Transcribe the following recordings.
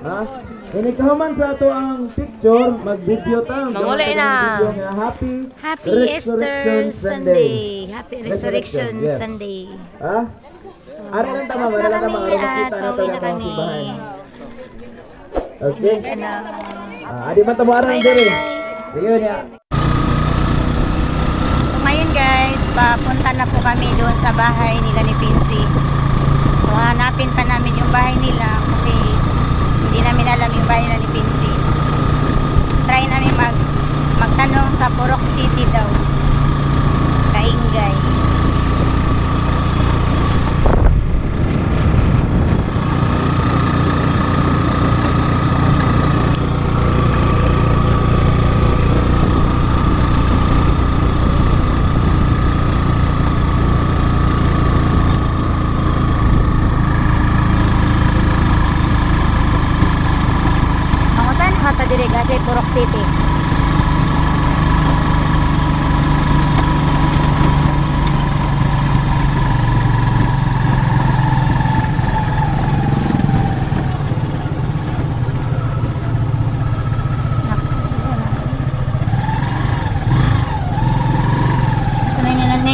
Ha? Inikahuman sa ato ang picture, mag-video ta. Manguli na. Video nga happy Easter Sunday. Happy Resurrection yes. Sunday. Ha? Ari lang tama, Tapos na wala tama. kami Ano at makita na pauwi na talaga ang kami. simbahan. Okay. Ano? Adi man tamo arang Bye diri. guys. Sige niya. So ngayon guys, papunta na po kami doon sa bahay nila ni Pincy. So hanapin pa namin yung bahay nila kasi hindi namin alam yung bahay nila ni Pincy. Try namin magtanong sa Purok City daw. Kaingay. Hata dire kasi Purok City.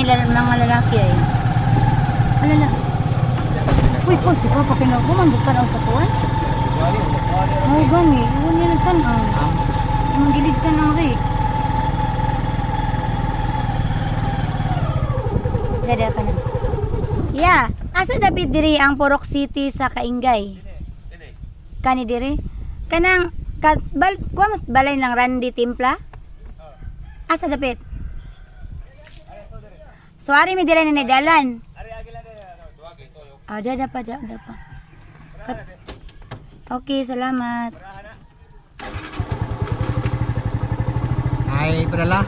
Mga lalaki ay. Ano na? Uy, po si Papa kinagumandot ka na sa kuwan? Oh, gani. Iwan niya nagtanaw. Ang gilig sa nang rin. Dada ka na. Yeah. Asa David diri ang Purok City sa Kaingay? Kani diri? Kanang kuha mas balay ng Randy Timpla? Asa David? So ari mi diri ni dalan. Dada pa. Okay, salamat. Ay, padala.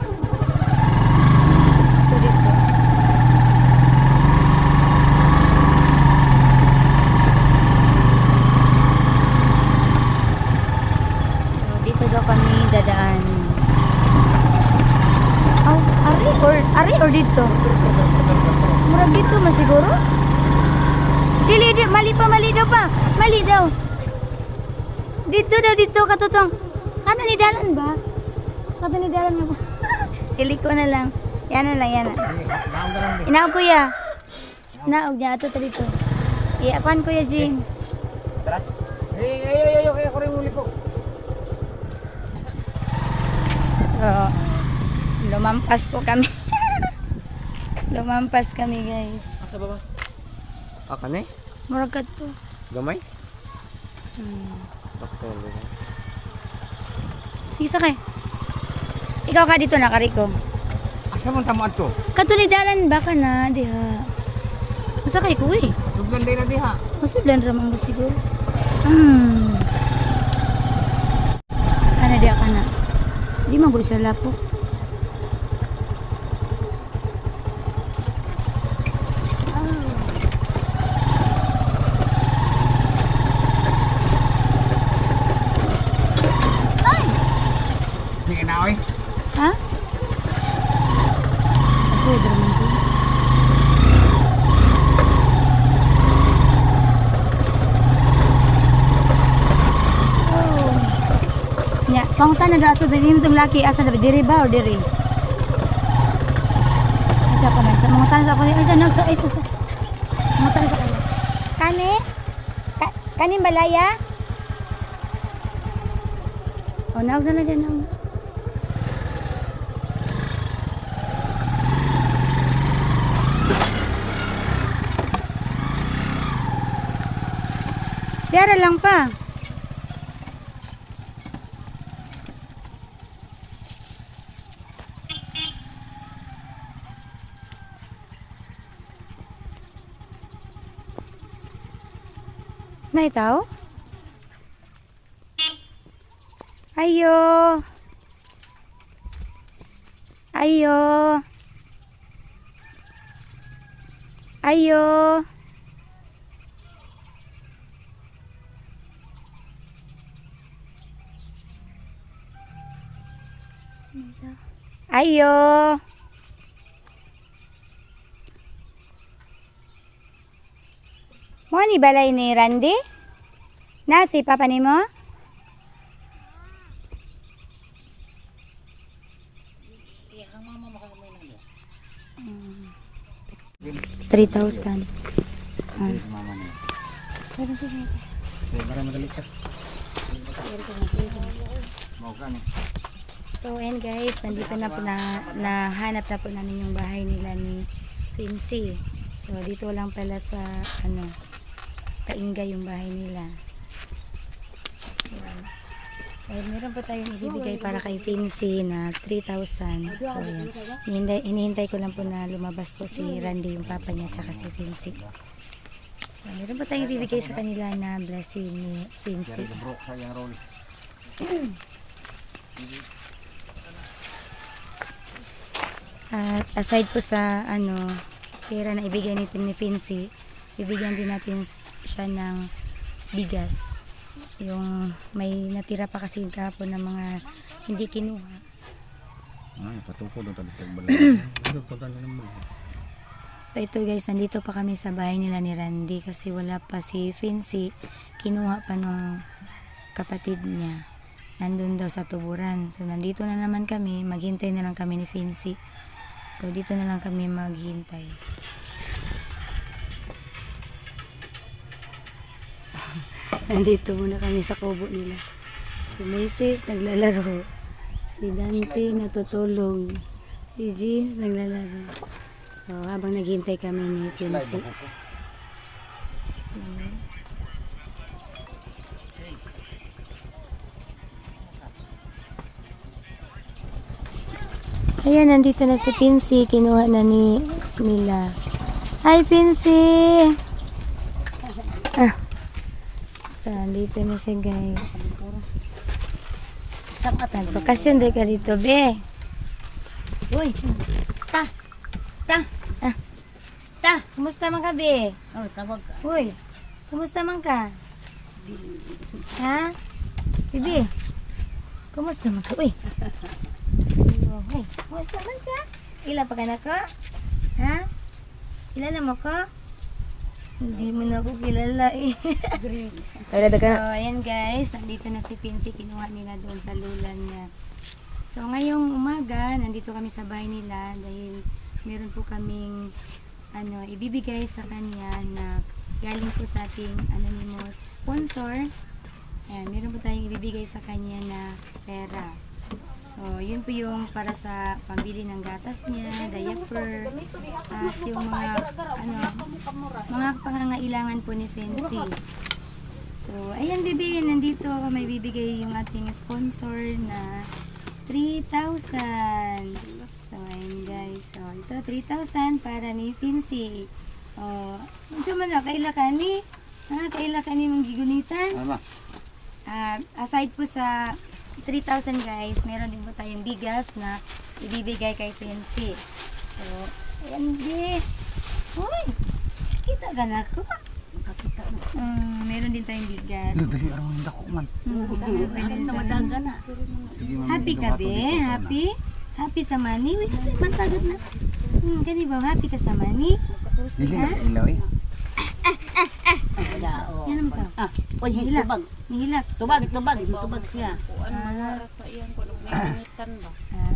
So, dito daw kami dadaan. Oh, ari or dito? Murag dito man siguro? Dili, mali daw pa. Mali daw. Dito, katutong. Kato ni dalan ba? Kato ni dalan mo. Kili ko na lang. Yan na. Inaog kuya. Inaog niya. Ato dito. Iyakuan kuya James. Tras. Ay, kaya ko rin muli ko. So, lumampas po kami. Lumampas kami guys. Asa ba? Kani? Murag to. Gamay? Sige, sakay. Ikaw ka dito na, Kariko. Asa man tamo adto? Kato ni dalan baka na, diha. Masakay ko eh. Sugdan din na diha. Mas udlan ramang ba siguro? Kana dia kana. Di man gud siya lapo. Sige na oy. Ha? Kasi draman ko. Ya, pangta na daw sa dili mitong laki asa na diri ba or diri? Isa pa na sa mga tanong sa pag isa nag sa isa sa. Mga tanong sa kanya. Kani? Kanin balaya? Oh, naog na dyan naog. Diara lang pa. Naitaw? Ayo. Ayo. Ayo. Ayo. Mo ni balay ni Randy? Nasi, papa ni mo? Mm. 3,000. Ah. Mama niya. Para madali ka. Mau ka ni. So, ayan guys, nandito na po nahanap na po namin yung bahay nila ni Pinsi. So, dito lang pala sa, Kaingay yung bahay nila. Ayan. Ay, meron po tayong ibibigay para kay Pinsi na 3,000. So, ayan. Hinihintay ko lang po na lumabas po si Randy, yung papa niya, tsaka si Pinsi. Ayan, meron po tayong ibibigay sa kanila na blessing ni Pinsi. Bro, sayang roll. At aside po sa pera na ibigay nito ni Pinsi, bibigyan din natin siya ng bigas. Yung may natira pa kasi kahapon ng mga hindi kinuha. Ay, patukod ang talitag balay. So ito guys, nandito pa kami sa bahay nila ni Randy kasi wala pa si Pinsi. Kinuha pa nung kapatid niya. Nandun daw sa tuburan. So nandito na naman kami, maghintay na lang kami ni Pinsi. So, dito na lang kami maghintay. Nandito muna kami sa kubo nila. Si Mrs. naglalaro. Si Dante natutulog. Si James naglalaro. So, habang naghintay kami ni Pinsi. Ayan, nandito na si Pinsi. Kinuha na nila. Hi, Pinsi! Ah. So, nandito na siya, guys. Nagpakasyon din ka dito, be. Uy! Ta! Kumusta man ka, be? Oh, tawag ka. Uy! Kumusta man ka? Ha? Bibi? Kumusta man ka? Uy! Hey, kumusta man ka? Ila pa ka na ko? Ha? Kilala mo ko? Hindi mo na ako kilala eh. So, ayan guys, nandito na si Pinsi, kinuha nila doon sa lulan niya. So, ngayong umaga, nandito kami sa bahay nila dahil meron po kaming ibibigay sa kanya na galing po sa ating anonymous sponsor. Ayan, meron po tayong ibibigay sa kanya na pera. Oh, yun po yung para sa pambili ng gatas niya, diaper, at yung mga pangangailangan po ni Fancy. So, ayan bibi, nandito may bibigay yung ating sponsor na 3,000. So, ayan guys. So, ito 3,000 para ni Fancy. Oh, medyo man na, kaila ka ni? Kaila ka ni mong gigunitan? Mama. Aside po sa 3,000 guys, meron din po tayong bigas na ibibigay kay Pinsi. So, ayan di. Uy, kita ka na ko. Makakita na. Meron din tayong bigas. Dali araw ng dako man. Pwede Ano sa madaga na. Happy ka be? Happy? Happy sa money? Uy, kasi matagot na. Kani ba? Happy ka sa money? Dili na ilaw eh. Wala, oh. Yan naman ka. Uy, Nihilak. tubag. Nihilak. Tubag siya.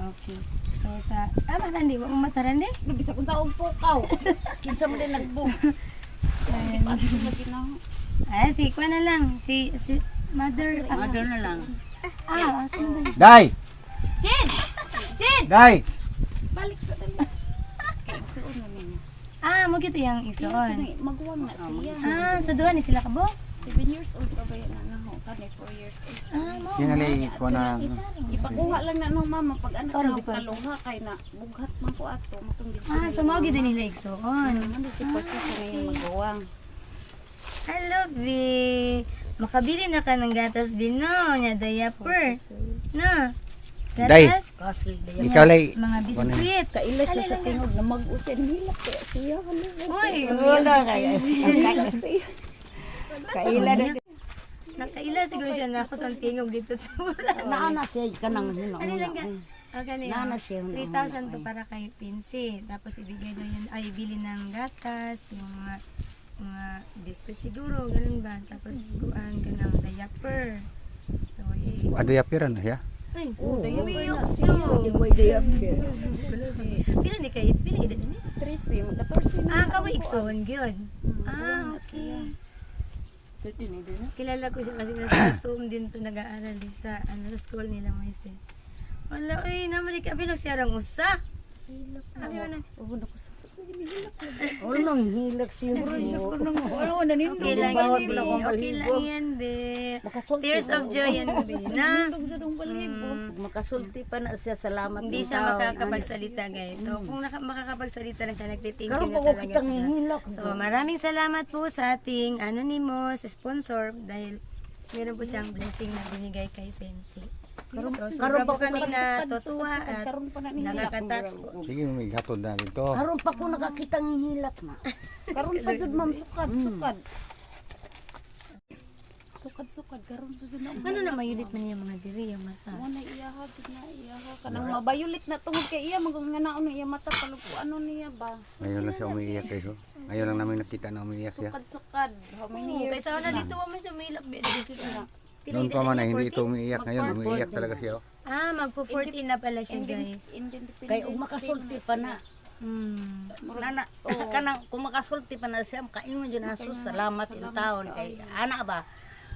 Okay. So, sa... matandi. Huwag mong matarandi. Bisa kung taong pukaw. Kinsa mo din nagbog. Si Kwa na lang. Si mother. Mother na lang. Sino ba? Dai! Jen! Dai! Balik sa dali. Suon na niya. Mo gito yung isuon. Magwang na siya. So doon ni sila kabo? 7 years old pa ba yan na ho? Kani 4 years old. Mo. Kinali ko na. Ipakuha lang na ng mama pag anak Para na di ko- kaluha kay na bughat man ko ato matong So mo gito nila isuon. Ano si Percy sa ngayon magawang. Hello, B. Makabili na ka ng gatas bino, nya diaper. No. Day. Gatas, Kasli da Ikaw lay. mga biskuit. Kaila siya sa tingog na mag-usin hilak kaya siya. Uy, Wala kaya. Kaila na. nakaila siguro siya na ako sa tingog dito sa mura. Naana siya kanang hino. Ano lang ka? Ganyan. Nana siya. 3,000 to para kay Pinsi. Tapos ibigay daw yun, ay bili ng gatas, yung mga mga biscuit siguro, ganun ba? Tapos kuan ka ng diaper. So, Ada yapiran ya? ay, umiyak siya. Pila ni kay, pila edad ni? 13 yung 14 Ah, kamu ikson, gyud. Ah, okay. 13 na din. Kilala ko siya kasi nasa Zoom din to nag-aaral sa sa school nila Moises. Wala, ay, naman ka pinagsiyarang usa. Abi man. Ubo na ko sa. Wala nang hilak siya. Wala na nindog. Okay lang bawat yan, wala be. akong Okay baligo. lang yan, be. Tears of joy yan, be. Na? Makasulti pa na siya, salamat. Hindi siya makakapagsalita, guys. So, kung makakapagsalita na siya, nagtitinkin Karon na pa ko talaga kitang siya. hilak. So, maraming salamat po sa ating anonymous sponsor dahil meron po siyang blessing na binigay kay Fancy. So, sobra po kami natutuwa at nakaka-touch po. Sige, may gatod na dito. Karon pa ko nakakitang hilak na. Karon pa jud ma'am sukad. Sukad karon pa jud na. Ano na mayulit man yung mga diri, yung mata? Mo na iyaha jud na iyaha kanang mabayulit na tungod kay iya magnganaon iya mata palug ano niya ba. Ngayon lang siya umiiyak eh. Ngayon lang namin nakita na umiiyak siya. Sukad. How many years? Kaysa na dito, wala siya may ilak, na. Noon pa man ay hindi ito umiiyak. Ngayon umiiyak talaga siya. Ah, magpo-14 na pala siya, guys. Kay ug makasulti pa na. Nana, kanang kung makasulti pa na siya, kaingon jud na sus, salamat in taon kay ana ba.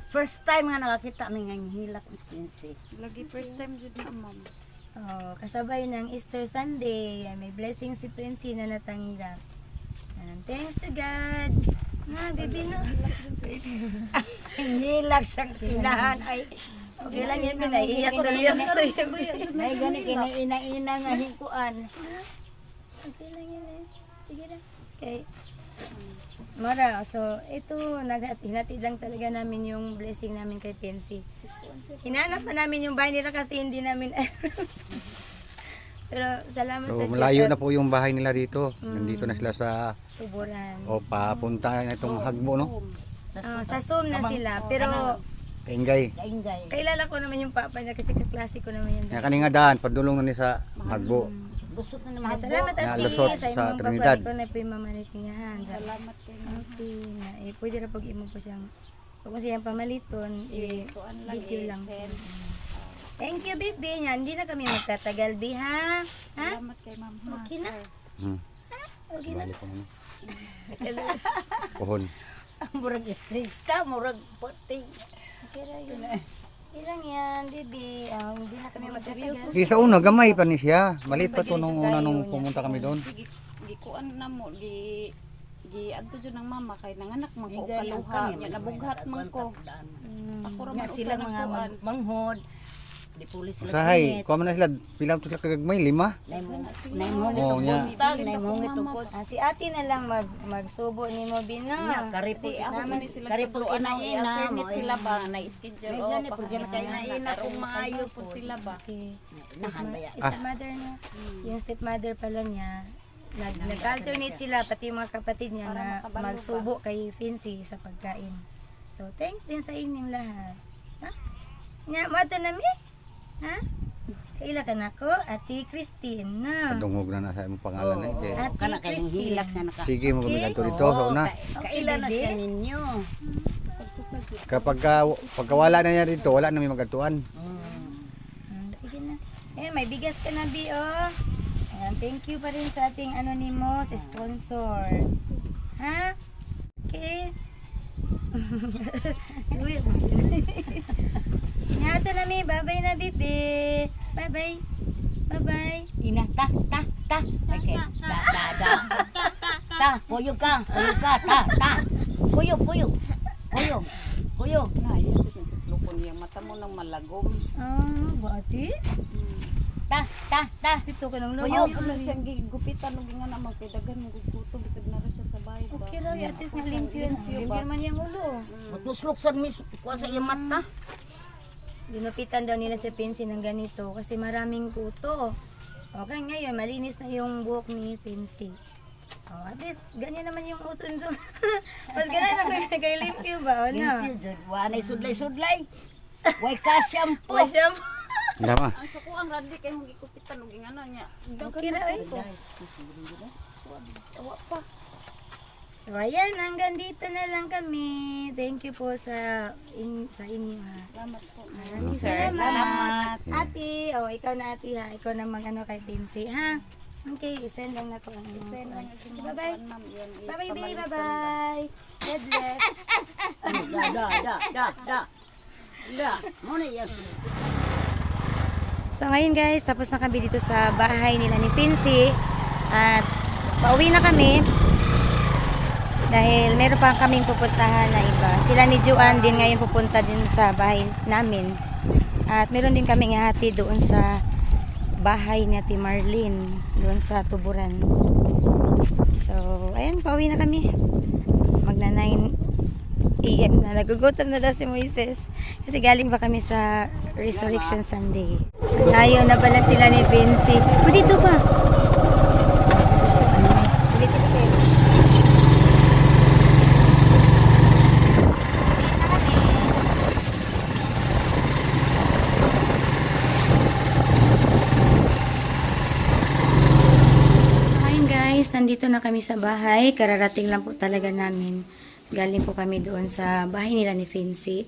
First time nga nakakita mi nga hilak ni Quincy. Lagi first time jud na ma'am. Oh, kasabay ng Easter Sunday, may blessing si Princy na natanggap. Thanks to God. Na, baby na. Hilak sang inahan ay Okay lang yan, pinaiiyak ko lang sa'yo. nay gani kinaina-ina nga hikuan. Okay lang yan eh. Sige na. Okay. Mara, so ito, hinatid lang talaga namin yung blessing namin kay Pensy. Hinanap pa namin yung bahay nila kasi hindi namin Pero salamat So sa Diyos malayo at na po yung bahay nila dito. Nandito na sila sa tuburan. o papunta na itong hagbo no. Sa Zoom na sila, pero Kaingay. Kaingay. kailala ko naman yung papa niya kasi kaklase ko naman yan. Nga kaninga daan padulong na ni sa hagbo. Busot na naman. Salamat Na ati lusot sa sa imong Trinidad. pagbalik ko na pimamalit niya. Salamat kay ma'am. Okay, na pwede na pag imo po siyang kung siyang pamaliton, video lang po. Thank you, baby. Nya, hindi na kami magtatagal, bi, ha? Ha? Salamat kay ma'am. Okay na? Okay na. Balik ko na. Pohon. Murag stress ka, murag puting. Okay lang yun. Okay lang yan, baby. Hindi na kami magtatagal. Di sa una gamay pa ni siya. Malit pa to nung una nung pumunta kami doon. Di kuan na mo di adto jud ng mama kay nanganak man ko kaluha nya nabughat man ko. Ako ra Nga man sila usa mga na kuan. manghod. Di pulis sila. Usahay, kuha man na sila. Pila to sila kagagmay, 5. Naimong Oo, nya. naimong itupod. Si ate na lang magsubo ni mo, bina. Nya karipo Ako man sila karipo ana ina alternate sila ba na schedule May o gani, pag yan kay naina kung maayo po po. sila ba. Okay. Nahandaya. Stepmother na. Yung stepmother pala niya, nag-alternate sila, pati yung mga kapatid niya na magsubo kay Fancy sa pagkain. So, thanks din sa inyong lahat. Ha? Nya, mata na mi? Ha? Kaila ka na ko, Ate Christine, na. Dungog na nasa imong pangalan na ite. Ate Kana kayong Christine. hilak sa naka. Sige mo kami kanto dito sa una. Kaila na siya ninyo. Kapag pagkawala na niya dito, wala na may magatuan. Sige na. Ayan, may bigas ka na, Bi, oh. Ayan, thank you pa rin sa ating anonymous sponsor. Ha? Okay. Ingatan na, Mi. Bye-bye na, Bibi. Bye-bye. Bye-bye. Ina ta. Okay. Ta, kuyog ka, ta. Kuyog. Na iya jud yung tuslupon niya mata mo nang malagom. Bati? Ta. Dito ka ng Kuya, loob. ano siyang gigupitan og nga na magpedagan mo guguto bisag na ra siya sa bahay ba. Okay raw, at least nga limpyo. Limpyo man yung ulo. Matuslok sa mis kuha sa iyang mata. Ginupitan daw nila si Pinsi ng ganito kasi maraming kuto. Okay, ngayon malinis na yung buhok ni Pinsi. Oh, at least ganyan naman yung uson so. Mas ganyan ako kay limpyo ba o na? Limpyo jud. Wa nay sudlay. Way ka shampoo. O siya mo. Dama. Ang suko ang randi kay mo gigupitan og nga niya. Okay ra eh. Tawa pa. So So, ayan, hanggang dito na lang kami. Thank you po sa inyo, ha. Salamat po. Maraming Sir, salamat. Ate, ikaw na ate, ha. Ikaw na mag-ano kay Pinsi, ha. Okay, isend lang na ko ang Send lang yung mga Bye-bye. kuwan, ma'am. Yan, Bye-bye, baby. ipamalitan. Bye-bye. God bless. Da. Muna yan. So ngayon guys, tapos na kami dito sa bahay nila ni Pinsi. At pauwi na kami. Dahil meron pa kaming pupuntahan na iba. Sila ni Juan din ngayon pupunta din sa bahay namin. At meron din kaming ihati doon sa bahay ni Ate Marlene. Doon sa Tuburan. So, ayan, pauwi na kami. Magna 9 AM na. Nagugutom na daw si Moises. Kasi galing pa kami sa Resurrection Sunday. Ayaw na pala sila ni Vinci. O, dito pa. Dito pa kayo. Hi guys, nandito na kami sa bahay. Kararating lang po talaga namin. Galing po kami doon sa bahay nila ni Vinci.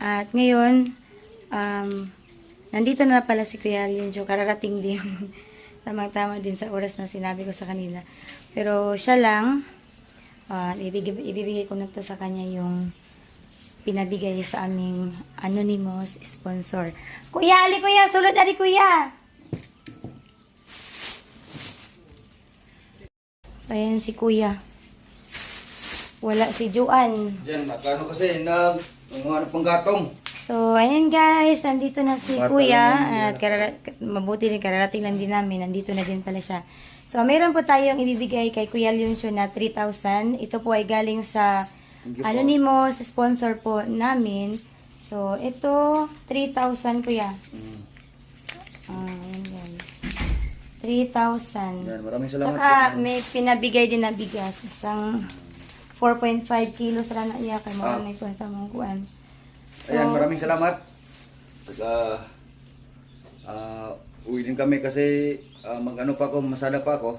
At ngayon, nandito na pala si Kuya Leonjo. Kararating din. Tamang-tama din sa oras na sinabi ko sa kanila. Pero siya lang, ibibigay ko na to sa kanya yung pinabigay sa aming anonymous sponsor. Kuya, ali kuya! Sulod ali kuya! Ayan si kuya. Wala si Juan. Diyan, nakano kasi mga pang gatong. So, ayan guys, nandito na si Bata Kuya lang at mabuti rin, kararating lang din namin, nandito na din pala siya. So, meron po tayong ibibigay kay Kuya Leoncio na 3,000. Ito po ay galing sa anonymous sponsor po namin. So, ito, 3,000 Kuya. Ayan guys. 3,000. Yan, maraming salamat. Saka, may pinabigay din na bigas. Isang 4.5 kilos rana iya kay mo may kuan sa mong kuan. Ayan, maraming salamat. Saka, uwi din kami kasi mag-ano pa ako, masada pa ako.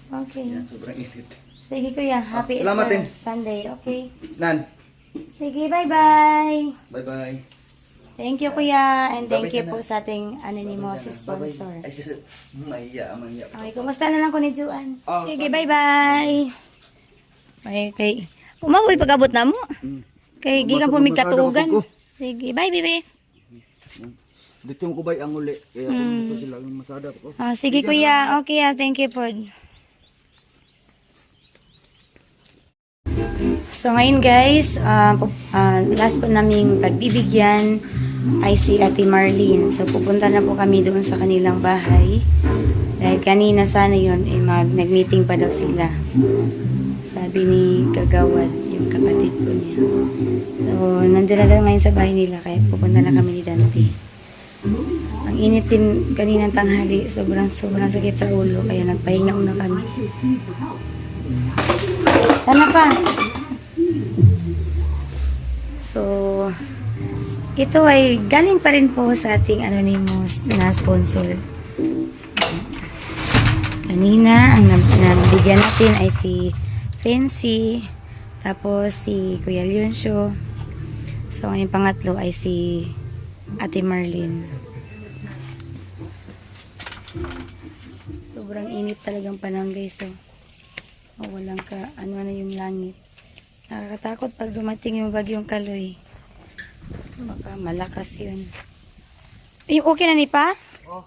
Okay. Yan, sobrang init. Sige kuya, happy salamat Easter din. Sunday. Okay. Nan, Sige, bye-bye. bye-bye. Thank you kuya and thank Bye-bye you ka po na. sa ating anonymous sponsor. Ay, mahiya. Okay, kumusta na lang ko ni Juan? Oh, Sige, bye-bye. Okay. Umaboy pag-abot na mo. Kay gikan po mig katugan. Sige, bye bebe. Dito mo ko ba ang uli? Kaya dito sila yung masada ko. Sige kuya, okay thank you po. So ngayon guys, last po naming pagbibigyan ay si Ate Marlene. So pupunta na po kami doon sa kanilang bahay. Dahil kanina sana yun, nag-meeting pa daw sila. Sabi ni Kagawad, yung kapatid po niya. So, nandun na lang ngayon sa bahay nila, kaya pupunta na kami ni Dante. Ang init din kaninang tanghali, sobrang sakit sa ulo, kaya nagpahinga muna kami. Tama pa! So, ito ay galing pa rin po sa ating anonymous na sponsor. Kanina, ang nabigyan natin ay si Fancy, tapos si Kuya Leoncio. So, ang pangatlo ay si Ate Marlene. Sobrang init talagang panahon guys. So, walang ano yung langit. Nakakatakot pag dumating yung bagyong Kaloy. Baka malakas yun. Ay, okay na ni pa? Oh.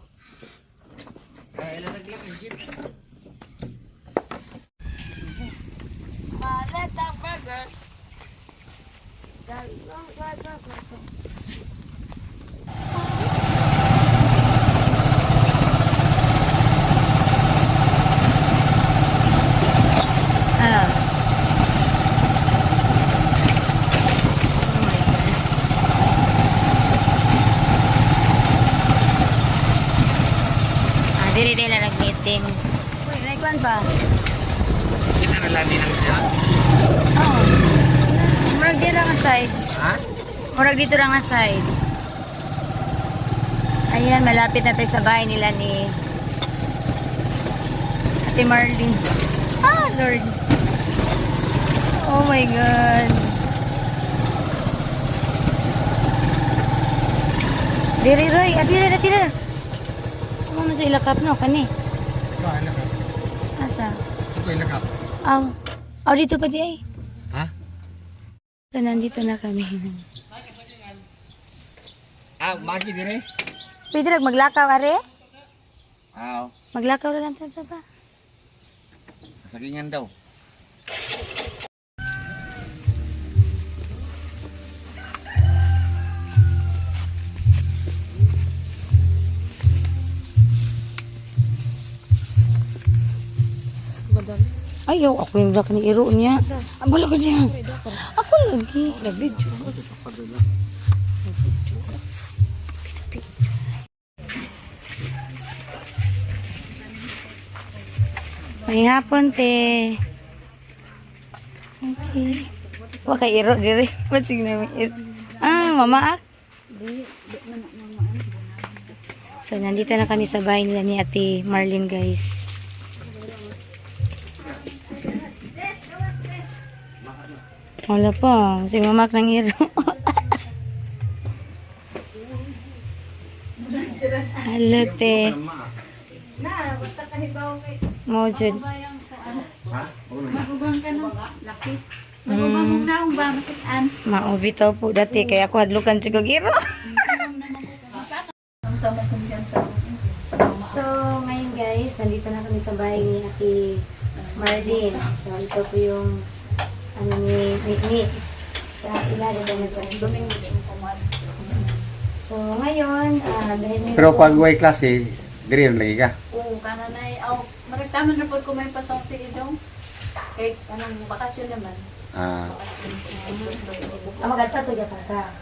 Ay, lalaglag yung jeep. Dili na nag-meeting. Uy, naikuan pa? Kita na lang din ang siya. Oo. Murag dito lang ang side. Ha? Murag dito lang ang side. Ayan, malapit na tayo sa bahay nila ni Ate Marlene. Lord. Oh my God. Diri, Roy. Atira. Ano man sa ilakap no? Kani? Ito, ilakap. Asa? Ito, ilakap. Dito pa di ay. Ha? So, nandito na kami. Magi din eh. Pwede rin maglakaw, are? Maglakaw na lang tayo ba? Sagingan daw. Ayaw, ako yung laki ni Iro niya. Wala ko diyan. Ako lagi. Nag-video. May hapon, te. Okay. Wala kay Iro, diri. Masig na may Iro. Mamaak. So, nandito na kami sa bahay nila ni Ate Marlene, guys. Wala pa. Si mamak ng Iro. Halo, te. Mojud. Magubang ka no? Laki. Magubang mo na kung ba makitaan. Maubitaw po dati. Kaya ako hadlukan si kong Iro. So, ngayon guys, nandito na kami sa bahay ni Ate Marlene. So, ito po yung ni Mikmik. Sa ilalim na nag-duming. So, ngayon, dahil may... Pero pag way klase, diri rin lagi ka. Oo, kananay. Maragtaman na po kung may pasok si Idong. Kahit anong bakasyon naman. Magad pa ito gata ka.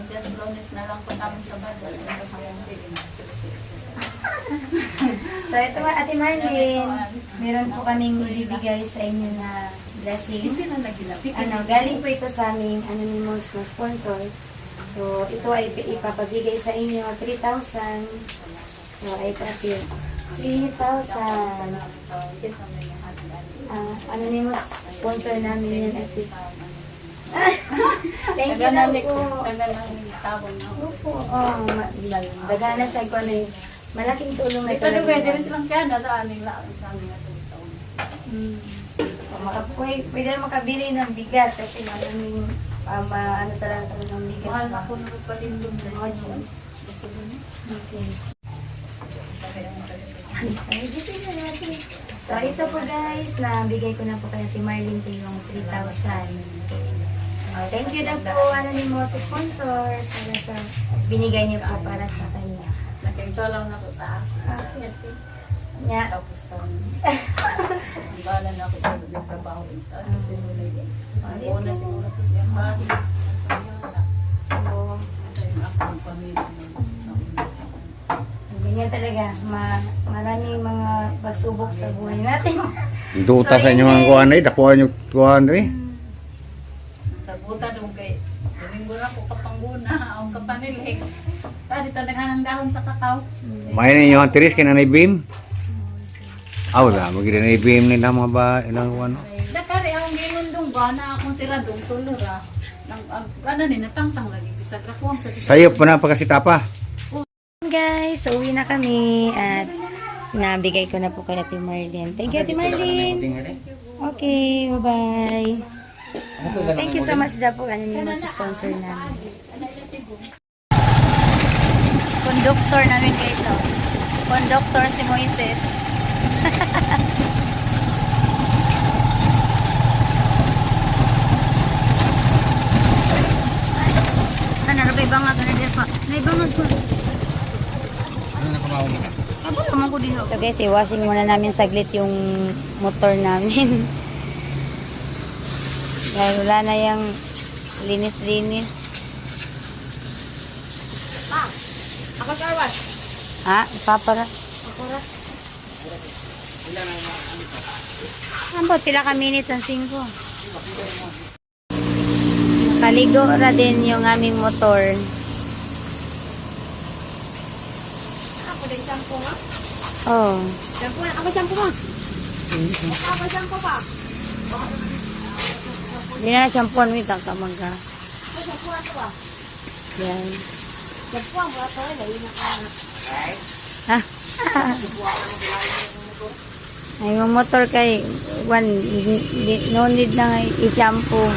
Just Lunes na lang po namin sa badal. Kasama si Idong. So, ito Ate Marlene, meron po kaming ibibigay sa inyo na blessing. Galing po ito sa aming anonymous na sponsor. So, ito ay ipapabigay sa inyo 3,000. So, ay trapil. 3,000. Anonymous sponsor namin yan. Thank you na po. Opo. Dagana siya ko na malaking tulong na Ito na pwede rin silang kaya na sa aning lang. Pwede na makabili ng bigas kasi maraming ano talaga ng bigas. Mahal na po nung palindong na yun. Okay. So, ito po guys, nabigay ko na po kay Ate Marlene po yung 3,000. Thank you na po, anonymous sa sponsor, para sa binigay niyo po para sa kanya. Nag-enjoy lang na po sa akin. Nya. Tapos ang bala na ako sa trabaho. Tapos sa simula yun. Una siguro po siya bahay. So, Ang pamilya sa ganyan talaga, maraming mga pagsubok sa buhay natin. Duta sa inyo ang kuhan eh. Dakuha nyo kuhan eh. sa buta doon kay Domingo na po kapangguna. Ang kapanilig. Dito naghanang dahon sa kakao. May ninyo ang tiris kina na ibim. Wala. Magiging na ibim nila mga ba. Ilang kuhan. Dakari ang ginundong ba na akong sila doon tulura. Ano ni natangtang lagi. Bisag rakuang sa bisag. Sayo pa na pagkasitapa. Guys, so uwi na kami at nabigay ko na po kay Ate Marlene. Thank you, Ate Marlene. Okay, bye-bye. Thank you so much daw po anonymous sponsor namin. Conductor namin guys, oh. Conductor si Moises. Nabay bangag na dito pa. Naibangag ko. Abo naman ko dito. So guys, i-washing muna namin saglit yung motor namin. Dahil wala na yung linis-linis. Ako karwas. Ha? Papara. Ambot, pila ka minutes ang 5. Kaligo ra din yung aming motor. Ako din shampoo nga. Oh. Shampoo, ako shampoo nga. Ako shampoo pa. Hindi na shampoo, wait, ang kamaga. Yan. Ha? Ay, yung motor kay no need na nga i-shampoo.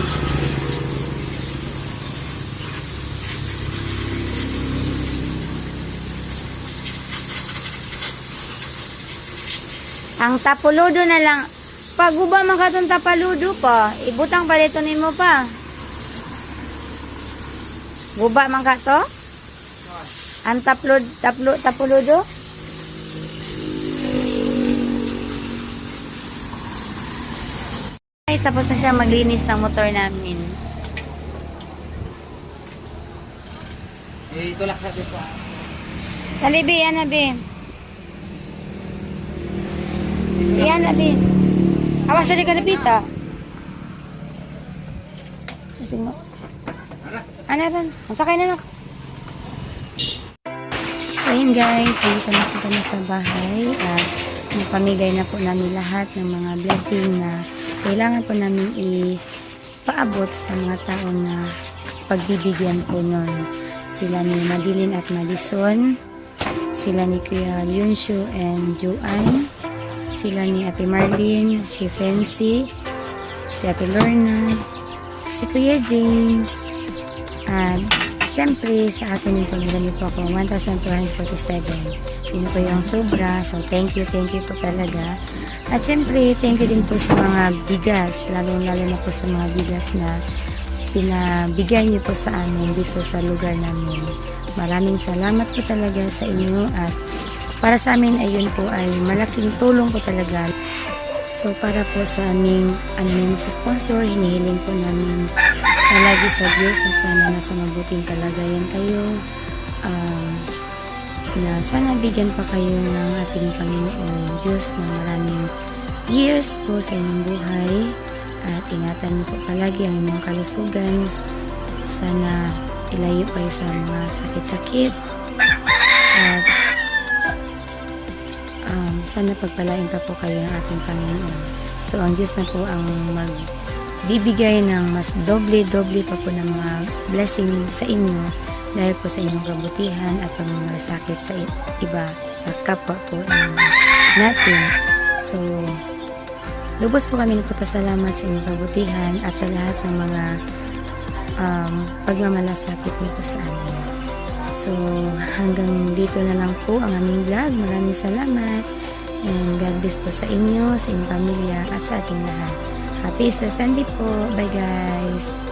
Ang tapuludo na lang. Pag uba man katong tapaludo pa, ibutang pa dito nimo pa. Guba man ka to? Ang tapuludo? Ay, tapos na siya maglinis ng motor namin. Itulak sa dito. Dali, Bi, yan na, Bi. Yan na, Bi. Awas na ka na, Pita. Kasi mo. Ano rin? Ang sakay na, nak. So, ayun guys. Dito na po kami sa bahay. At napamigay na po namin lahat ng mga blessing na kailangan po namin ipaabot sa mga tao na pagbibigyan po nun. Sila ni Madeline at Madison, sila ni Kuya Yunshu and Juan, sila ni Ate Marlene, si Fancy, si Ate Lorna, si Kuya James, at syempre sa atin yung pamilya po ako 1,247. Yun po yung sobra, so thank you po talaga. At syempre, thank you din po sa mga bigas, lalo na po sa mga bigas na pinabigay niyo po sa amin dito sa lugar namin. Maraming salamat po talaga sa inyo at para sa amin ayun po ay malaking tulong po talaga. So para po sa aming anonymous sponsor, hinihiling po namin lagi sa Diyos na sana nasa mabuting kalagayan kayo. Na sana bigyan pa kayo ng ating Panginoon Diyos ng maraming years po sa inyong buhay. At ingatan niyo po palagi ang inyong kalusugan. Sana ilayo kayo sa mga sakit-sakit. At sana pagpalain pa po kayo ng ating Panginoon. So, ang Diyos na po ang magbibigay ng mas doble-doble pa po ng mga blessing sa inyo dahil po sa inyong kabutihan at pagmamalasakit sa iba, sa kapwa po natin. So, lubos po kami nagpapasalamat sa inyong kabutihan at sa lahat ng mga pagmamalasakit niyo po sa amin. So, hanggang dito na lang po ang aming vlog. Maraming salamat and God bless po sa inyo, sa inyong pamilya at sa ating lahat. Happy Easter Sunday po. Bye guys!